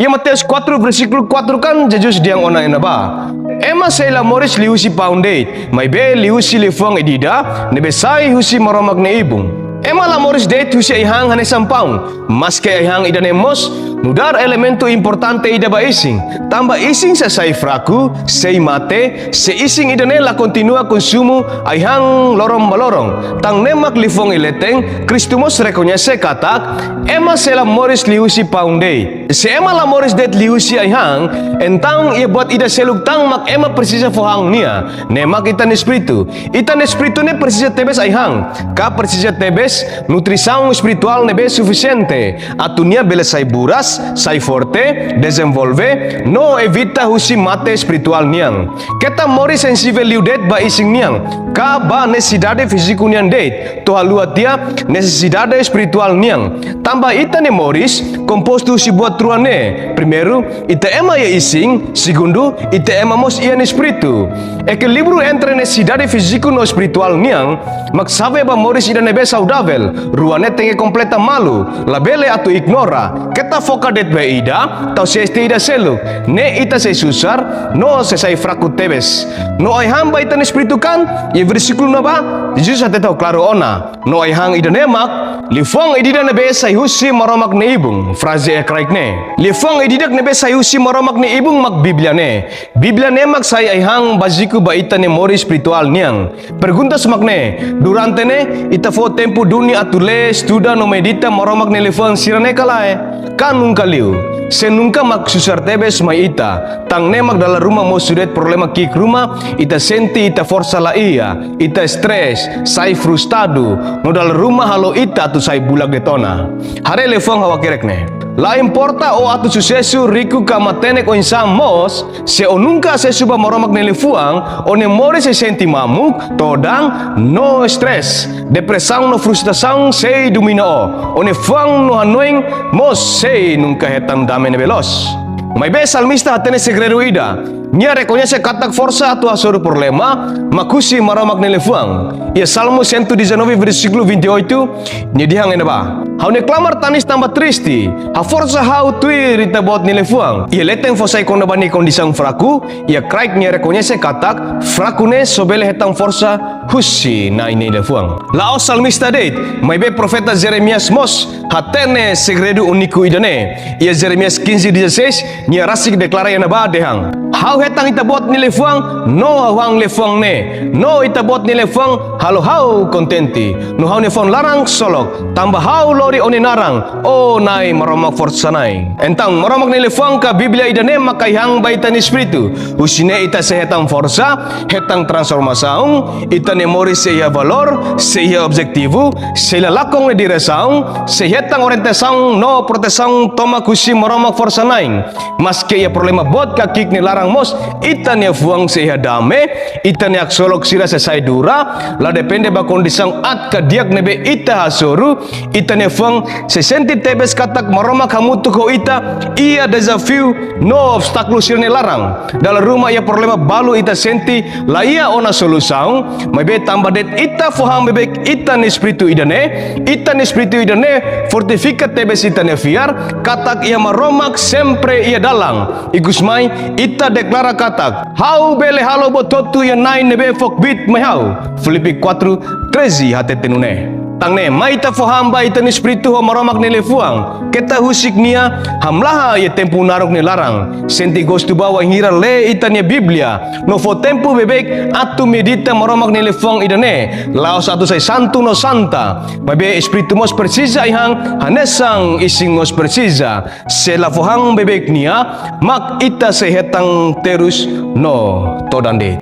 E Mateus 4 versículo 4 kan Jesus diang ona ina ba. Ema sela moris liusi paunde, mai be liusi lefuang edida, nebe sai husi maromak ne ibung. Ema la moris date husi ihang hane sampaung, maske ihang idane mos, nudar elemento importante ida ba ising. Tamba ising sa sai fraku, sei mate, se ising idane la continua consumo ihang lorong malorong. Tang nemak lifong ileteng, Kristumos rekonese katak, ema sela moris liusi paunde. Se ema la moris date liusi ihang, entang ia buat ida seluk tang mak ema persisa fohang nia, nemak itan espiritu. Itan espiritu ne persisa tebes ihang, ka persisa tebes nutrição espiritual nebe suficiente. Atunia bele sai buras, sai forte, desenvolve, no evita husi mate espiritual niang. Kita mori sensível liudet ba ising niang. Ka ba necessidade físico niang det. To halua tia necessidade espiritual niang. Tamba ita ne moris, composto si buat truane. Primeiro, ita ema ya ising. Segundo, ita ema mos ian espiritu. Que livro entre necessidade físico no espiritual niang, magsabe ba moris ida nebe saudável. Ruane tenge completa malu, labele atu ignora. Kita foca det be ida, tau se este ida seluk. Ne ita se susar, no se sai fraku tebes. No ai hamba ita ne espiritu kan, ye versículo na ba? Jesus ate tau claro ona. No ai hang ida nemak, lifong idida nebe sai husi maromak ne ibung. Frase e kraik ne. Lifong ididak nebe sai husi maromak ne ibung mak Biblia ne. Biblia ne mak sai ai hang baziku ba ita ne mori spiritual niang. Perguntas mak ne, durante ne ita fo tempo dunia atule studa no medita maromak ne lifong sirane kalae. Kan nunca liu. Se nunca mak susar tebes mai ita. Tang ne mak dalam rumah mo sudet problema kik rumah, ita senti ita forsa la ia, ita stres, sai frustrado. No dalam rumah halo ita tu sai bulag detona. Hare lefong hawa kerek ne. La importa o atu sucesso riku kamatenek o insang mos, se o nunca se suba maromak ne lefuang, o ne mori se senti mamuk, todang, no stress. Depresang no frustração sei dumino o ne fuang no hanoing, mos sei nunca hetang dame ne veloz. Mai be salmista hatene segredo ida. Nia reconhece katak força atu asoro problema, makusi maromak ne lefuang. Ia Salmo 119 versículo 28, nia dihang ena ba. Hau ne clamar tanis tambah tristi, ha força hau tui rita bot ni lefuang. Ia leteng fosai konda bani kondisang fraku, ia kraik nia reconhece katak, fraku ne sobele hetang força husi na ini lefuang. Laos salmista date, mai be profeta Jeremias mos, hatene segredo uniku idane. Ia Jeremias 15:16, nia rasik deklara ena ba dehang. Hau hetang itabot ni lefuang, no hawang lefuang ne. No itabot ni lefuang, halo hau kontenti. No hau ne fon larang solok, tambah hau lori oni narang. O nai maromak forsanai. Entang maromak ni lefuang ka Biblia idane makai hang baitan espiritu. Usine ita se hetang forsa, hetang transformasaung, ita ne mori se ia valor, se ia objektivu, se ia lakong ne diresaung, se hetang orientasaung no protesaung toma kusi maromak forsanai. Maske ia problema bot ka kik ni larang mos, ita ne fuang se ia dame, ita ne aksolok sira se sai dura, la depende ba kondisang at ka diak nebe ita hasuru, ita ne fuang se senti tebes katak maromak hamutu ko ita, ia desafio no obstaklo sira ne larang. Dalam rumah ia problema balu ita senti, la ia ona solusaung, mai be tambah det ita fuhang bebek ita ne espiritu idane, ita ne espiritu idane, fortifikat tebes ita ne fiar, katak ia maromak sempre ia dalang. Igus mai ita deklara katak, hau bele halo bototu ya nai nebe fokbit mahau. Filipi 4:13 hate tenune. Tang ne mai ta fohamba ita ni espiritu ho maromak ne lefuang. Kita husik nia hamlaha ye tempo narok ne larang. Senti gostu bawa hira le ita ni Biblia. No fo tempo bebek atu medita maromak ne lefuang idane. Laos atu sai santu no santa. Babe espiritu mos precisa ihang hanesang ising mos precisa. Sela fohang bebek nia mak ita sehetang terus no todande.